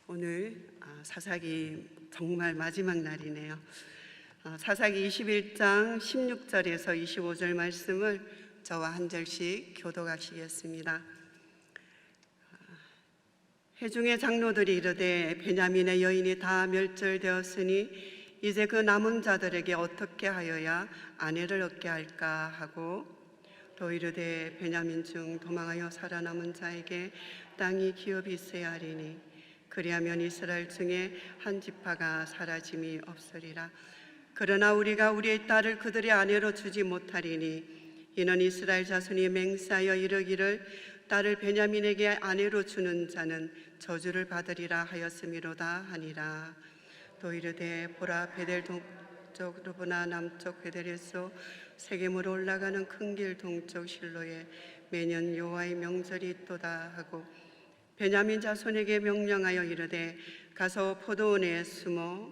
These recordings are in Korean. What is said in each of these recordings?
오늘 사사기 정말 마지막 날이네요. 사사기 21장 16절에서 25절 말씀을 저와 한 절씩 교독하시겠습니다. 회중의 장로들이 이르되 베냐민의 여인이 다 멸절되었으니 이제 그 남은 자들에게 어떻게 하여야 아내를 얻게 할까 하고, 또 이르되 베냐민 중 도망하여 살아남은 자에게 땅이 기업이 있어야 하리니 그리하면 이스라엘 중에 한 지파가 사라짐이 없으리라. 그러나 우리가 우리의 딸을 그들의 아내로 주지 못하리니 이는 이스라엘 자손이 맹세하여 이르기를 딸을 베냐민에게 아내로 주는 자는 저주를 받으리라 하였음이로다 하니라. 또 이르되 보라, 베델 동쪽 르브나 남쪽 베델에서 세겜으로 올라가는 큰 길 동쪽 실로에 매년 여호와의 명절이 있도다 하고, 베냐민 자손에게 명령하여 이르되 가서 포도원에 숨어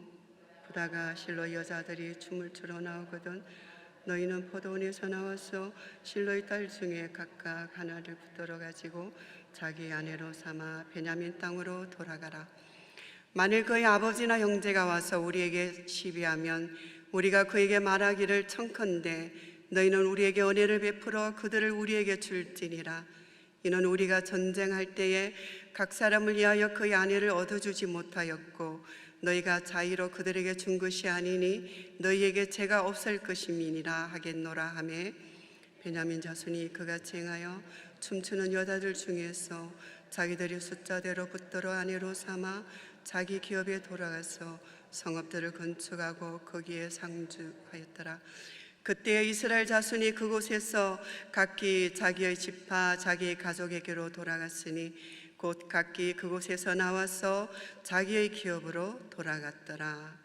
보다가 실로 여자들이 춤을 추러 나오거든 너희는 포도원에서 나와서 실로의 딸 중에 각각 하나를 붙들어 가지고 자기 아내로 삼아 베냐민 땅으로 돌아가라. 만일 그의 아버지나 형제가 와서 우리에게 시비하면 우리가 그에게 말하기를 청컨대 너희는 우리에게 은혜를 베풀어 그들을 우리에게 줄지니라. 이는 우리가 전쟁할 때에 각 사람을 위하여 그의 아내를 얻어주지 못하였고 너희가 자의로 그들에게 준 것이 아니니 너희에게 죄가 없을 것임이니라 하겠노라 하매, 베냐민 자손이 그같이 행하여 춤추는 여자들 중에서 자기들의 숫자대로 붙들어 아내로 삼아 자기 기업에 돌아가서 성읍들을 건축하고 거기에 상주하였더라. 그때 이스라엘 자손이 그곳에서 각기 자기의 지파 자기의 가족에게로 돌아갔으니 곧 각기 그곳에서 나와서 자기의 기업으로 돌아갔더라.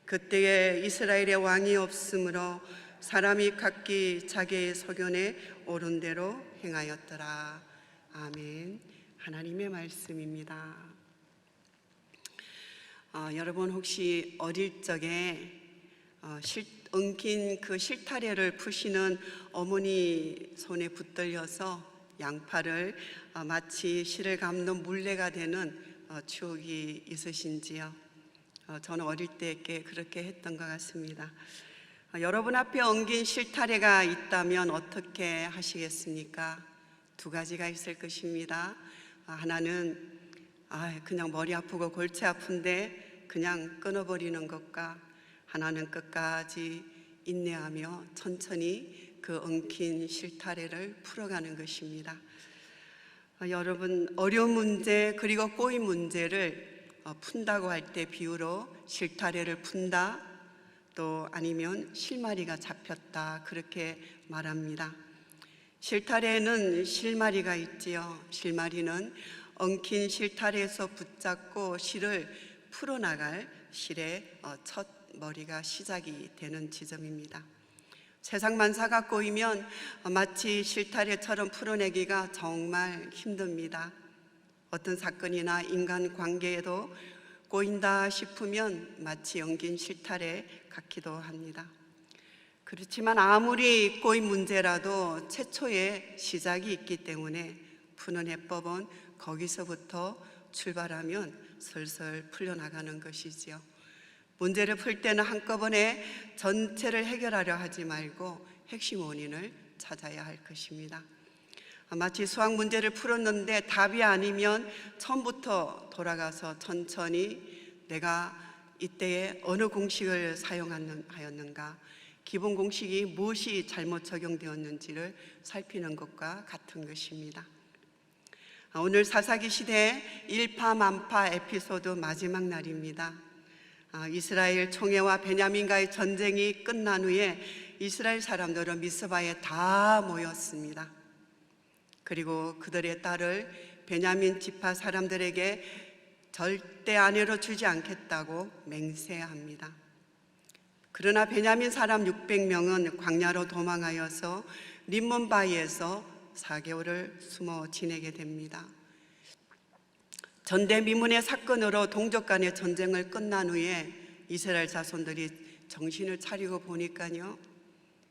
그때에 이스라엘의 왕이 없으므로 사람이 각기 자기의 소견에 옳은 대로 행하였더라. 아멘. 하나님의 말씀입니다. 여러분 혹시 어릴 적에 엉킨 그 실타래를 푸시는 어머니 손에 붙들려서 양팔을 마치 실을 감는 물레가 되는 추억이 있으신지요? 저는 어릴 때 그렇게 했던 것 같습니다. 여러분 앞에 엉긴 실타래가 있다면 어떻게 하시겠습니까? 두 가지가 있을 것입니다. 하나는 그냥 머리 아프고 골치 아픈데 그냥 끊어버리는 것과, 하나는 끝까지 인내하며 천천히 그 엉킨 실타래를 풀어가는 것입니다. 여러분, 어려운 문제 그리고 꼬인 문제를 푼다고 할 때 비유로 실타래를 푼다, 또 아니면 실마리가 잡혔다, 그렇게 말합니다. 실타래에는 실마리가 있지요. 실마리는 엉킨 실타래에서 붙잡고 실을 풀어나갈 실의 첫 머리가 시작이 되는 지점입니다. 세상 만사가 꼬이면 마치 실타래처럼 풀어내기가 정말 힘듭니다. 어떤 사건이나 인간관계에도 꼬인다 싶으면 마치 엉킨 실타래 같기도 합니다. 그렇지만 아무리 꼬인 문제라도 최초의 시작이 있기 때문에 푸는 해법은 거기서부터 출발하면 슬슬 풀려나가는 것이지요. 문제를 풀 때는 한꺼번에 전체를 해결하려 하지 말고 핵심 원인을 찾아야 할 것입니다. 마치 수학 문제를 풀었는데 답이 아니면 처음부터 돌아가서 천천히 내가 이때에 어느 공식을 사용하였는가, 기본 공식이 무엇이 잘못 적용되었는지를 살피는 것과 같은 것입니다. 오늘 사사기 시대 일파만파 에피소드 마지막 날입니다. 이스라엘 총회와 베냐민과의 전쟁이 끝난 후에 이스라엘 사람들은 미스바에 다 모였습니다. 그리고 그들의 딸을 베냐민 지파 사람들에게 절대 아내로 주지 않겠다고 맹세합니다. 그러나 베냐민 사람 600명은 광야로 도망하여서 림몬 바위에서 4개월을 숨어 지내게 됩니다. 전대미문의 사건으로 동족 간의 전쟁을 끝난 후에 이스라엘 자손들이 정신을 차리고 보니까요,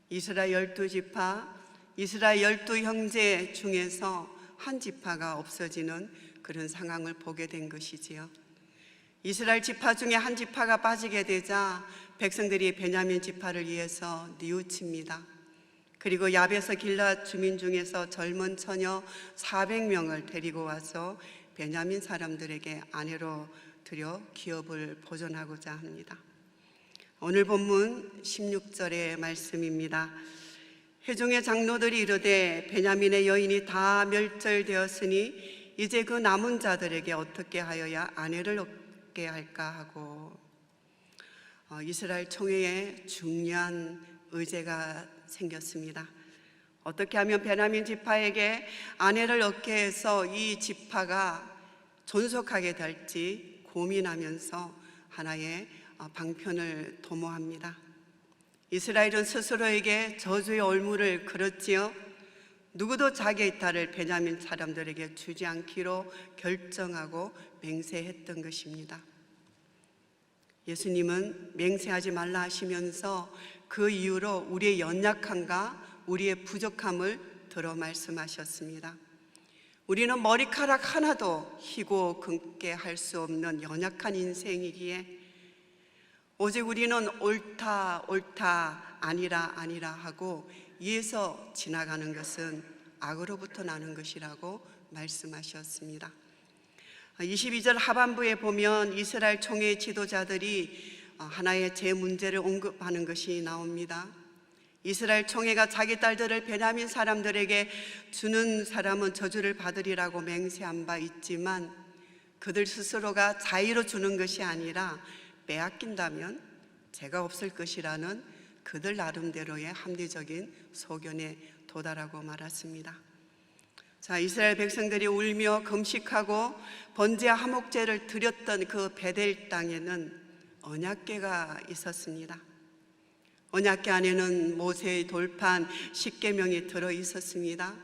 이스라엘 12지파, 이스라엘 12형제 중에서 한 지파가 없어지는 그런 상황을 보게 된 것이지요. 이스라엘 지파 중에 한 지파가 빠지게 되자 백성들이 베냐민 지파를 위해서 뉘우칩니다. 그리고 야베스 길앗 주민 중에서 젊은 처녀 400명을 데리고 와서 베냐민 사람들에게 아내로 들여 기업을 보존하고자 합니다. 오늘 본문 16절의 말씀입니다. 회중의 장로들이 이르되 베냐민의 여인이 다 멸절되었으니 이제 그 남은 자들에게 어떻게 하여야 아내를 얻게 할까 하고, 이스라엘 총회에 중요한 의제가 생겼습니다. 어떻게 하면 베냐민 지파에게 아내를 얻게 해서 이 지파가 존속하게 될지 고민하면서 하나의 방편을 도모합니다. 이스라엘은 스스로에게 저주의 올무를 걸었지요. 누구도 자기의 딸을 베냐민 사람들에게 주지 않기로 결정하고 맹세했던 것입니다. 예수님은 맹세하지 말라 하시면서 그 이유로 우리의 연약함과 우리의 부족함을 들어 말씀하셨습니다. 우리는 머리카락 하나도 희고 긋게 할 수 없는 연약한 인생이기에 오직 우리는 옳다 옳다 아니라 아니라 하고 이에서 지나가는 것은 악으로부터 나는 것이라고 말씀하셨습니다. 22절 하반부에 보면 이스라엘 총회 지도자들이 하나의 제 문제를 언급하는 것이 나옵니다. 이스라엘 총회가 자기 딸들을 베냐민 사람들에게 주는 사람은 저주를 받으리라고 맹세한 바 있지만 그들 스스로가 자의로 주는 것이 아니라 빼앗긴다면 죄가 없을 것이라는 그들 나름대로의 합리적인 소견에 도달하고 말았습니다. 자, 이스라엘 백성들이 울며 금식하고 번제와 화목제를 드렸던 그 베델 땅에는 언약궤가 있었습니다. 언약궤 안에는 모세의 돌판 10계명이 들어 있었습니다.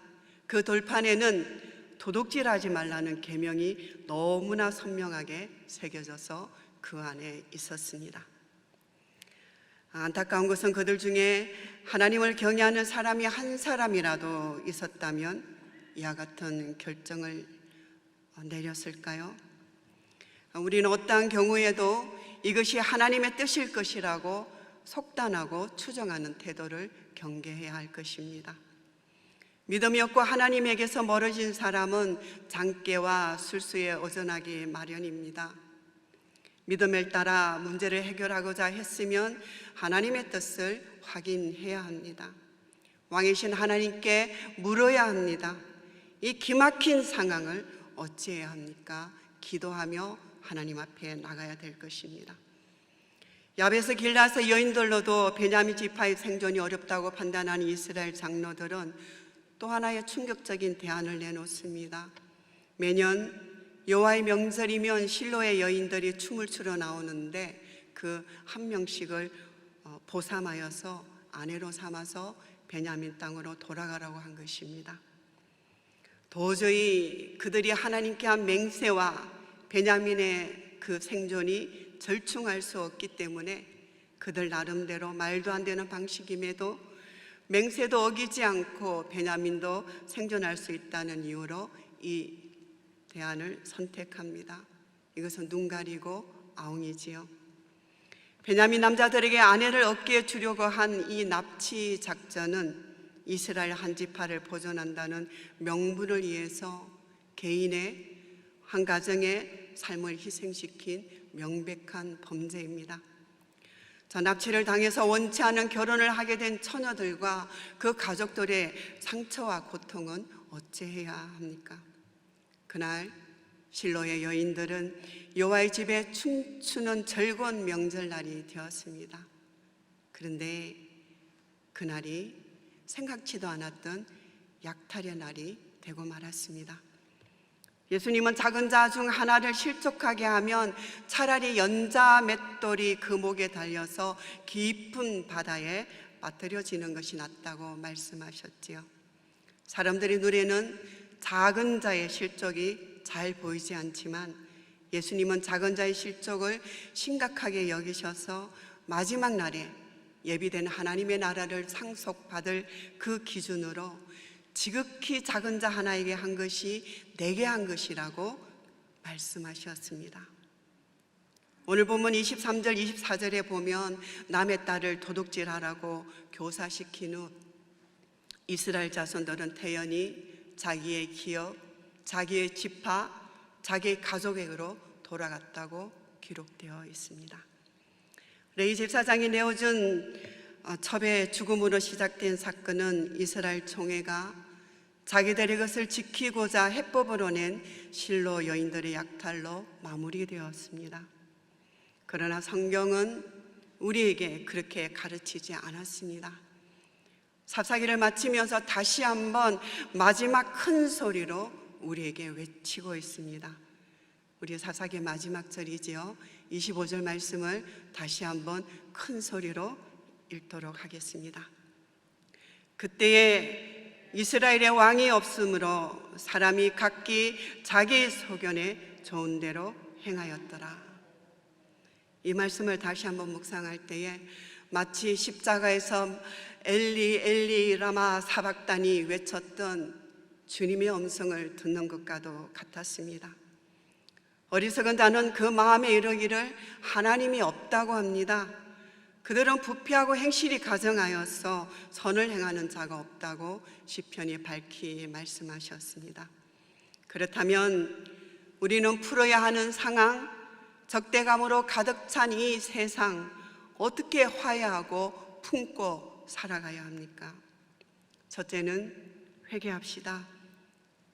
그 돌판에는 도둑질하지 말라는 계명이 너무나 선명하게 새겨져서 그 안에 있었습니다. 안타까운 것은 그들 중에 하나님을 경외하는 사람이 한 사람이라도 있었다면 이와 같은 결정을 내렸을까요? 우리는 어떠한 경우에도 이것이 하나님의 뜻일 것이라고 속단하고 추정하는 태도를 경계해야 할 것입니다. 믿음이 없고 하나님에게서 멀어진 사람은 장깨와 술수에 오전하기 마련입니다. 믿음을 따라 문제를 해결하고자 했으면 하나님의 뜻을 확인해야 합니다. 왕이신 하나님께 물어야 합니다. 이 기막힌 상황을 어찌해야 합니까? 기도하며 하나님 앞에 나가야 될 것입니다. 야베스 길앗의 여인들로도 베냐민 지파의 생존이 어렵다고 판단하는 이스라엘 장로들은 또 하나의 충격적인 대안을 내놓습니다. 매년 여호와의 명절이면 실로의 여인들이 춤을 추러 나오는데 그 한 명씩을 보삼하여서 아내로 삼아서 베냐민 땅으로 돌아가라고 한 것입니다. 도저히 그들이 하나님께 한 맹세와 베냐민의 그 생존이 절충할 수 없기 때문에 그들 나름대로 말도 안 되는 방식임에도 맹세도 어기지 않고 베냐민도 생존할 수 있다는 이유로 이 대안을 선택합니다. 이것은 눈 가리고 아웅이지요. 베냐민 남자들에게 아내를 얻게 주려고 한 이 납치 작전은 이스라엘 한 지파를 보존한다는 명분을 위해서 개인의 한 가정의 삶을 희생시킨 명백한 범죄입니다. 자, 납치를 당해서 원치 않은 결혼을 하게 된 처녀들과 그 가족들의 상처와 고통은 어찌해야 합니까? 그날 실로의 여인들은 여호와의 집에 춤추는 즐거운 명절날이 되었습니다. 그런데 그날이 생각지도 않았던 약탈의 날이 되고 말았습니다. 예수님은 작은 자 중 하나를 실족하게 하면 차라리 연자 맷돌이 그 목에 달려서 깊은 바다에 빠뜨려지는 것이 낫다고 말씀하셨지요. 사람들의 눈에는 작은 자의 실족이 잘 보이지 않지만 예수님은 작은 자의 실족을 심각하게 여기셔서 마지막 날에 예비된 하나님의 나라를 상속받을 그 기준으로 지극히 작은 자 하나에게 한 것이 내게 한 것이라고 말씀하셨습니다. 오늘 본문 23절 24절에 보면 남의 딸을 도둑질하라고 교사시킨 후 이스라엘 자손들은 태연히 자기의 기업, 자기의 지파, 자기의 가족에게로 돌아갔다고 기록되어 있습니다. 레위 제사장이 내어준 첩의 죽음으로 시작된 사건은 이스라엘 총회가 자기들의 것을 지키고자 해법으로 낸 실로 여인들의 약탈로 마무리되었습니다. 그러나 성경은 우리에게 그렇게 가르치지 않았습니다. 삽사기를 마치면서 다시 한번 마지막 큰 소리로 우리에게 외치고 있습니다. 우리 삽사기 마지막 절이지요. 25절 말씀을 다시 한번 큰 소리로 읽도록 하겠습니다. 그때에 이스라엘의 왕이 없으므로 사람이 각기 자기 소견에 좋은 대로 행하였더라. 이 말씀을 다시 한번 묵상할 때에 마치 십자가에서 엘리 엘리 라마 사박다니 외쳤던 주님의 음성을 듣는 것과도 같았습니다. 어리석은 자는 그 마음에 이르기를 하나님이 없다고 합니다. 그들은 부패하고 행실이 가증하여서 선을 행하는 자가 없다고 시편이 밝히 말씀하셨습니다. 그렇다면 우리는 풀어야 하는 상황, 적대감으로 가득 찬 이 세상 어떻게 화해하고 품고 살아가야 합니까? 첫째는 회개합시다.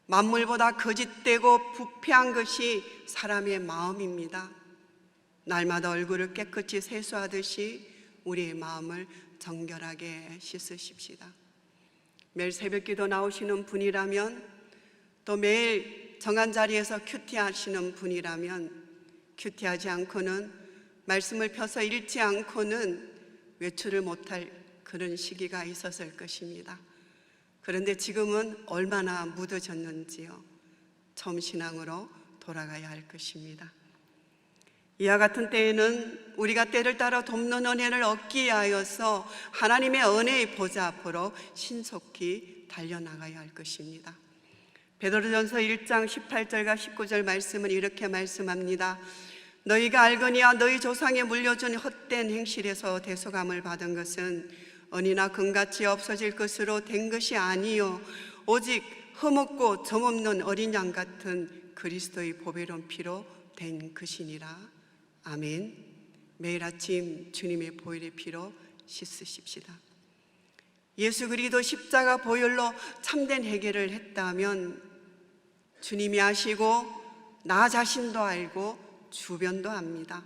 만물보다 거짓되고 부패한 것이 사람의 마음입니다. 날마다 얼굴을 깨끗이 세수하듯이 우리의 마음을 정결하게 씻으십시다. 매일 새벽기도 나오시는 분이라면, 또 매일 정한 자리에서 큐티하시는 분이라면, 큐티하지 않고는, 말씀을 펴서 읽지 않고는 외출을 못할 그런 시기가 있었을 것입니다. 그런데 지금은 얼마나 무뎌졌는지요. 처음 신앙으로 돌아가야 할 것입니다. 이와 같은 때에는 우리가 때를 따라 돕는 은혜를 얻기 위하여서 하나님의 은혜의 보좌 앞으로 신속히 달려나가야 할 것입니다. 베드로전서 1장 18절과 19절 말씀은 이렇게 말씀합니다. 너희가 알거니와 너희 조상에 물려준 헛된 행실에서 대속함을 받은 것은 은이나 금같이 없어질 것으로 된 것이 아니요 오직 흠없고 점없는 어린 양 같은 그리스도의 보배로운 피로 된 것이니라. 아멘. 매일 아침 주님의 보혈의 피로 씻으십시다. 예수 그리스도 십자가 보혈로 참된 해결을 했다면 주님이 아시고 나 자신도 알고 주변도 압니다.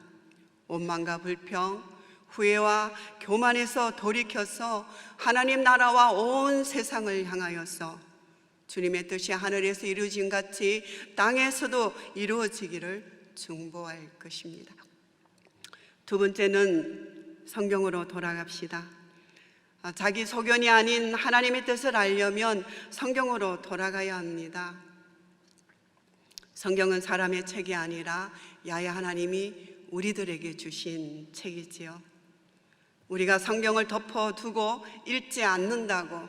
원망과 불평, 후회와 교만에서 돌이켜서 하나님 나라와 온 세상을 향하여서 주님의 뜻이 하늘에서 이루어진 같이 땅에서도 이루어지기를 중보할 것입니다. 두 번째는 성경으로 돌아갑시다. 자기 소견이 아닌 하나님의 뜻을 알려면 성경으로 돌아가야 합니다. 성경은 사람의 책이 아니라 야훼 하나님이 우리들에게 주신 책이지요. 우리가 성경을 덮어두고 읽지 않는다고,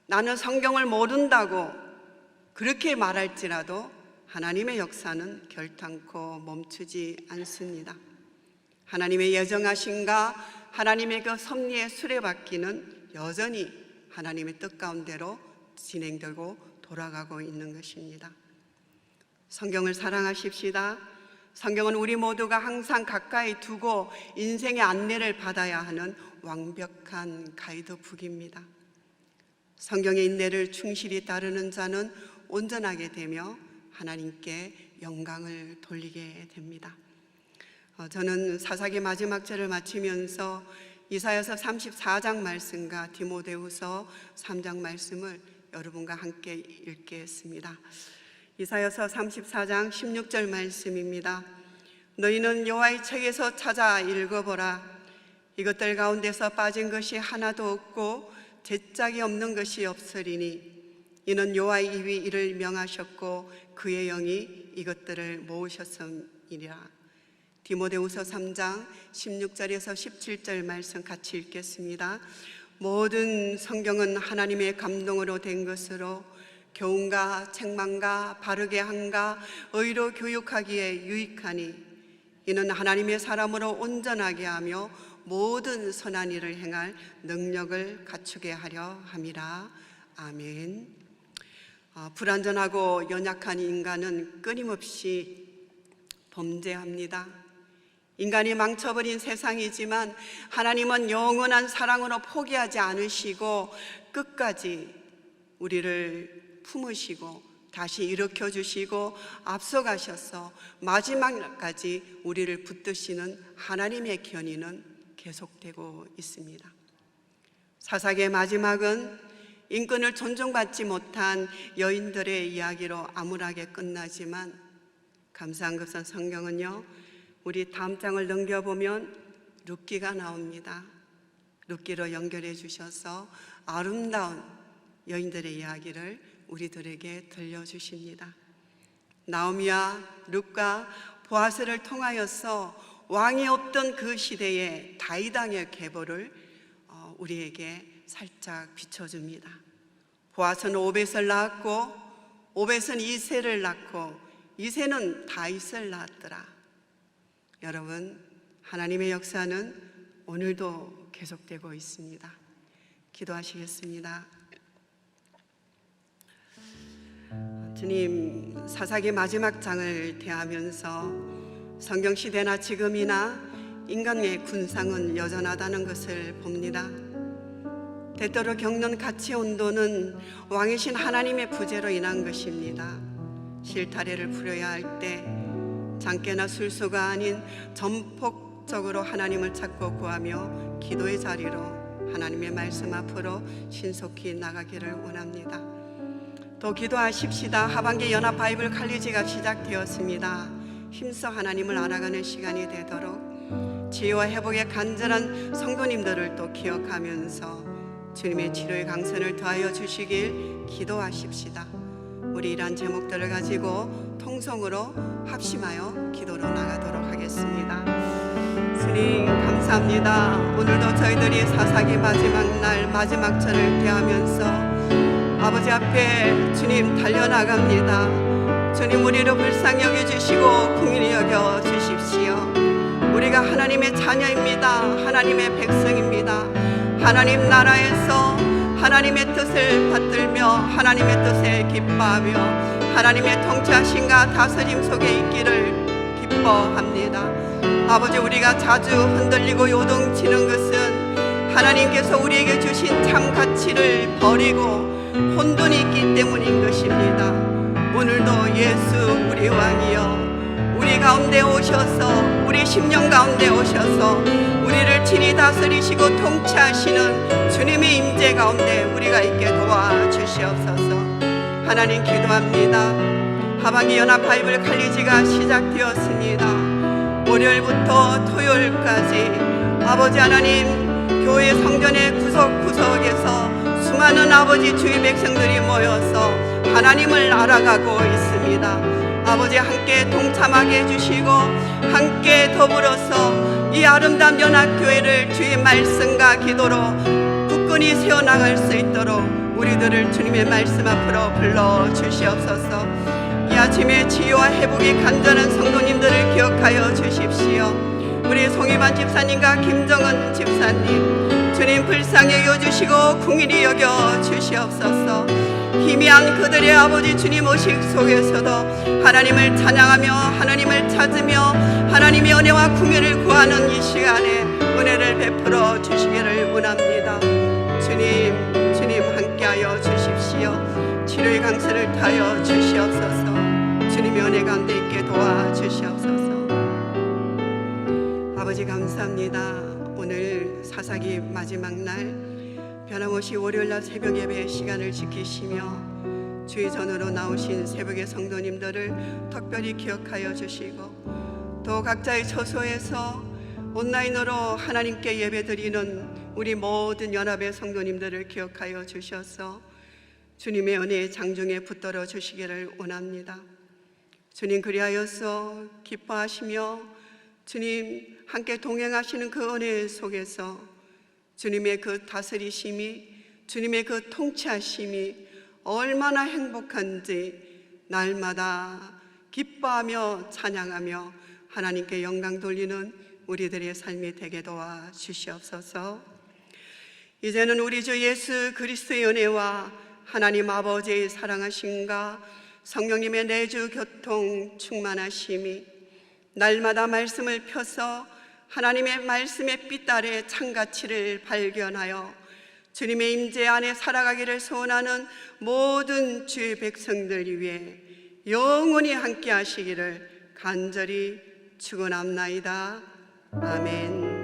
나는 성경을 모른다고 그렇게 말할지라도 하나님의 역사는 결탄코 멈추지 않습니다. 하나님의 예정하심과 하나님의 그 섭리의 수레바퀴는 여전히 하나님의 뜻 가운데로 진행되고 돌아가고 있는 것입니다. 성경을 사랑하십시다. 성경은 우리 모두가 항상 가까이 두고 인생의 안내를 받아야 하는 완벽한 가이드북입니다. 성경의 인내를 충실히 따르는 자는 온전하게 되며 하나님께 영광을 돌리게 됩니다. 저는 사사기 마지막 절을 마치면서 이사야서 34장 말씀과 디모데후서 3장 말씀을 여러분과 함께 읽겠습니다. 이사야서 34장 16절 말씀입니다. 너희는 여호와의 책에서 찾아 읽어보라. 이것들 가운데서 빠진 것이 하나도 없고 제짝이 없는 것이 없으리니 이는 여호와의 입이 이를 명하셨고 그의 영이 이것들을 모으셨음이니라. 디모데후서 3장 16절에서 17절 말씀 같이 읽겠습니다. 모든 성경은 하나님의 감동으로 된 것으로 교훈과 책망과 바르게 함과 의로 교육하기에 유익하니 이는 하나님의 사람으로 온전하게 하며 모든 선한 일을 행할 능력을 갖추게 하려 함이라. 아멘. 불완전하고 연약한 인간은 끊임없이 범죄합니다. 인간이 망쳐버린 세상이지만 하나님은 영원한 사랑으로 포기하지 않으시고 끝까지 우리를 품으시고 다시 일으켜주시고 앞서가셔서 마지막까지 우리를 붙드시는 하나님의 견인은 계속되고 있습니다. 사사기의 마지막은 인권을 존중받지 못한 여인들의 이야기로 암울하게 끝나지만 감사한 것은 성경은요, 우리 다음 장을 넘겨보면 룻기가 나옵니다. 룻기로 연결해 주셔서 아름다운 여인들의 이야기를 우리들에게 들려주십니다. 나오미와 룻과 보아스를 통하여서 왕이 없던 그 시대의 다윗왕의 계보를 우리에게 살짝 비춰줍니다. 보아스는 오벳을 낳았고 오벳은 이새를 낳고 이새는 다윗을 낳았더라. 여러분, 하나님의 역사는 오늘도 계속되고 있습니다. 기도하시겠습니다. 주님, 사사기 마지막 장을 대하면서 성경시대나 지금이나 인간의 군상은 여전하다는 것을 봅니다. 때때로 겪는 가치 온도는 왕이신 하나님의 부재로 인한 것입니다. 실타래를 풀어야 할 때 장깨나 술수가 아닌 전폭적으로 하나님을 찾고 구하며 기도의 자리로 하나님의 말씀 앞으로 신속히 나가기를 원합니다. 또 기도하십시다. 하반기 연합 바이블 칼리지가 시작되었습니다. 힘써 하나님을 알아가는 시간이 되도록 지혜와 회복에 간절한 성도님들을 또 기억하면서 주님의 치료의 강선을 더하여 주시길 기도하십시다. 우리 이러한 제목들을 가지고 통성으로 합심하여 기도로 나가도록 하겠습니다. 주님 감사합니다. 오늘도 저희들이 사사기 마지막 날 마지막 절을 대하면서 아버지 앞에 주님 달려나갑니다. 주님, 우리를 불쌍히 여겨주시고 긍휼히 여겨주십시오. 우리가 하나님의 자녀입니다. 하나님의 백성입니다. 하나님 나라에서 하나님의 뜻을 받들며 하나님의 뜻에 기뻐하며 하나님의 통치하심과 다스림 속에 있기를 기뻐합니다. 아버지, 우리가 자주 흔들리고 요동치는 것은 하나님께서 우리에게 주신 참 가치를 버리고 혼돈이 있기 때문인 것입니다. 오늘도 예수 우리 왕이여, 우리 가운데 오셔서 우리 심령 가운데 오셔서 우리를 친히 다스리시고 통치하시는 주님의 임재 가운데 우리가 있게 도와주시옵소서. 하나님 기도합니다. 하반기 연합 바이블 칼리지가 시작되었습니다. 월요일부터 토요일까지 아버지 하나님, 교회 성전의 구석구석에서 수많은 아버지 주의 백성들이 모여서 하나님을 알아가고 있습니다. 아버지, 함께 동참하게 해주시고 함께 더불어서 이 아름다운 연합교회를 주의 말씀과 기도로 굳건히 세워나갈 수 있도록 우리들을 주님의 말씀 앞으로 불러주시옵소서. 이 아침에 치유와 회복이 간절한 성도님들을 기억하여 주십시오. 우리 송희반 집사님과 김정은 집사님, 주님 불쌍히 여겨주시고 긍휼히 여겨주시옵소서. 희미한 그들의 아버지 주님 의식 속에서도 하나님을 찬양하며 하나님을 찾으며 하나님의 은혜와 긍휼을 구하는 이 시간에 은혜를 베풀어 주시기를 원합니다. 주님 함께하여 주십시오. 치료의 강세를 타여 주시옵소서. 주님의 은혜 가운데 있게 도와주시옵소서. 아버지 감사합니다. 오늘 사사기 마지막 날 변함없이 월요일날 새벽 예배의 시간을 지키시며 주의 전으로 나오신 새벽의 성도님들을 특별히 기억하여 주시고 또 각자의 처소에서 온라인으로 하나님께 예배드리는 우리 모든 연합의 성도님들을 기억하여 주셔서 주님의 은혜의 장중에 붙들어 주시기를 원합니다. 주님 그리하여서 기뻐하시며 주님 함께 동행하시는 그 은혜 속에서 주님의 그 다스리심이, 주님의 그 통치하심이 얼마나 행복한지 날마다 기뻐하며 찬양하며 하나님께 영광 돌리는 우리들의 삶이 되게 도와 주시옵소서. 이제는 우리 주 예수 그리스도의 은혜와 하나님 아버지의 사랑하심과 성령님의 내주 교통 충만하심이 날마다 말씀을 펴서 하나님의 말씀의 빛 아래 참가치를 발견하여 주님의 임재 안에 살아가기를 소원하는 모든 주의 백성들 위해 영원히 함께 하시기를 간절히 축원합나이다. 아멘.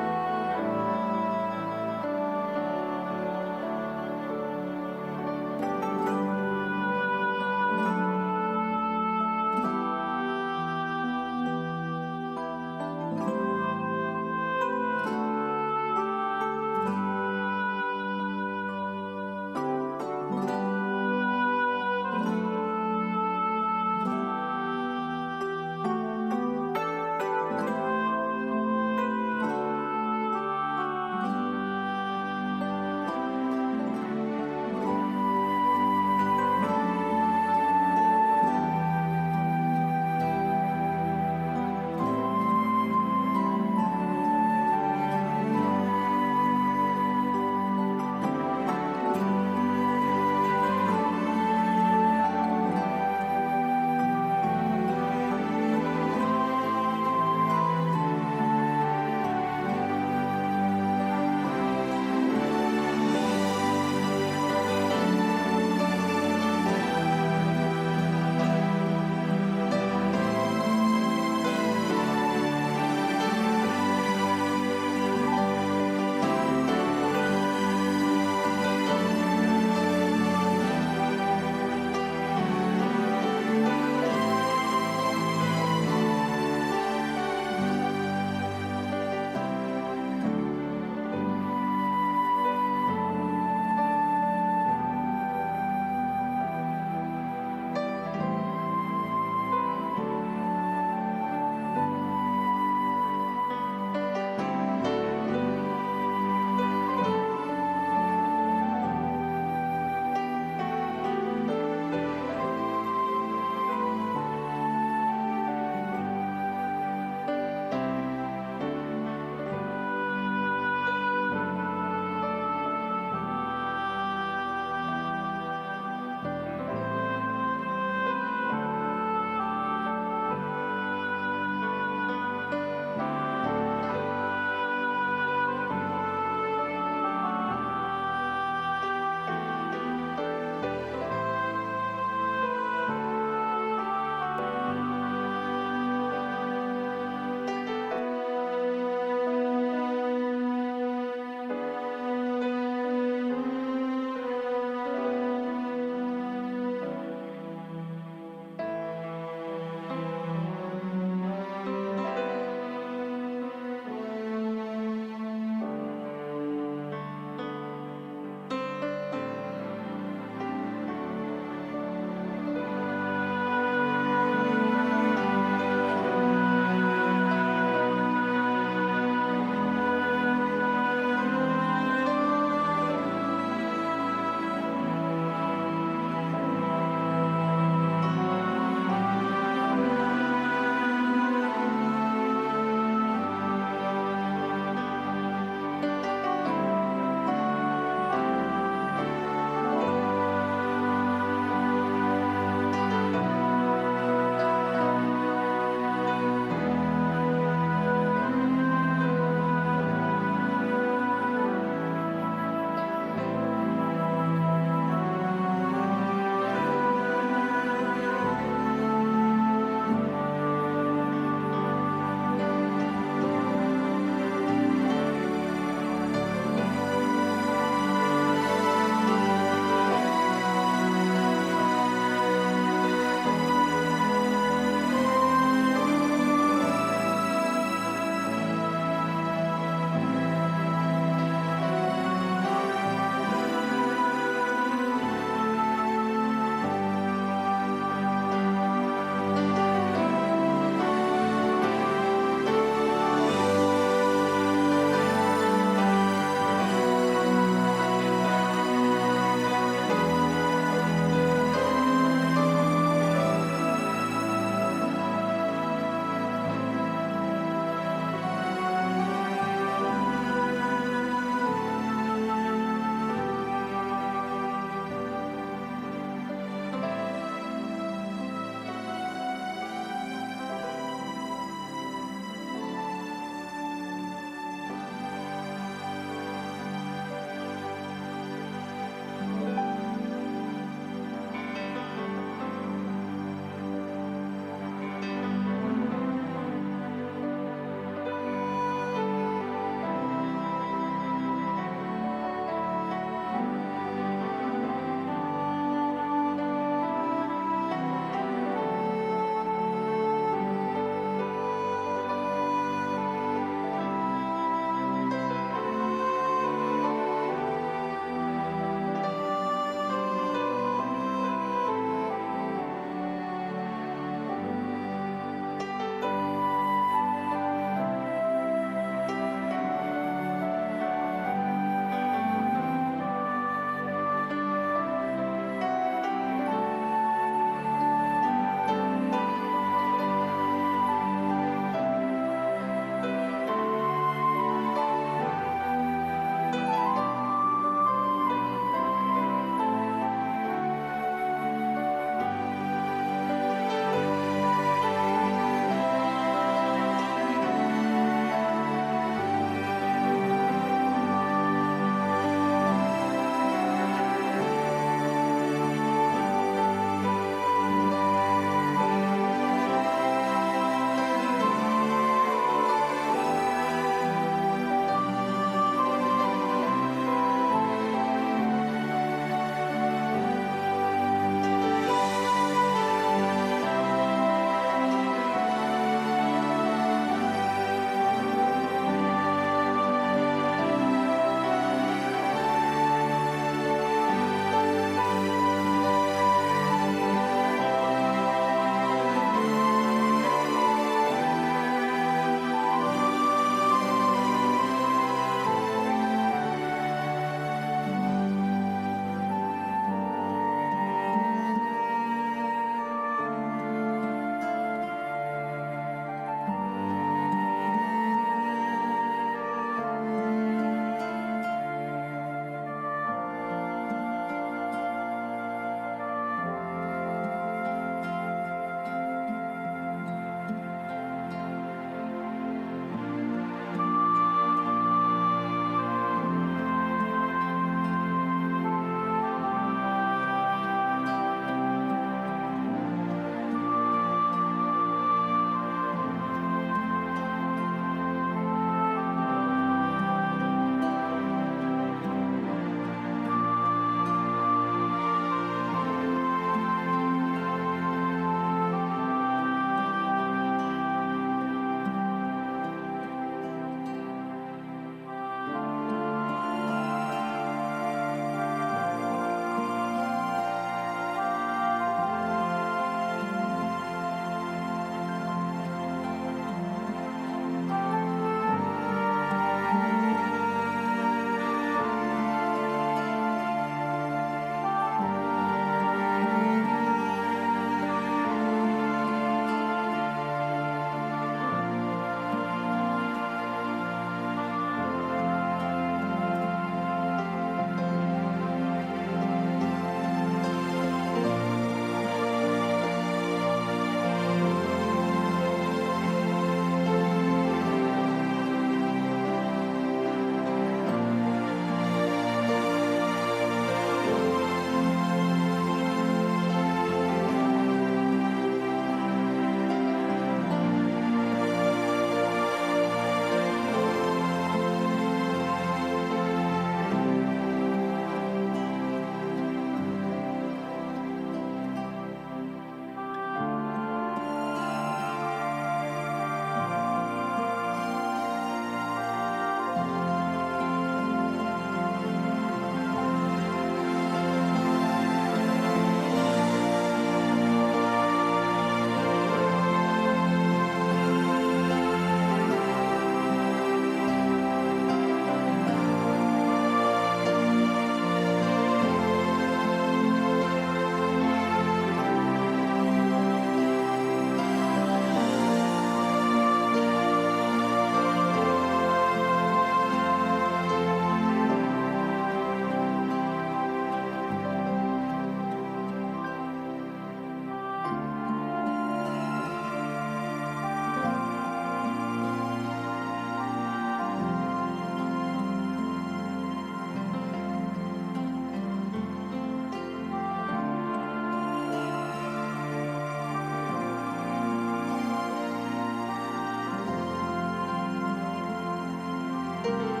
아멘.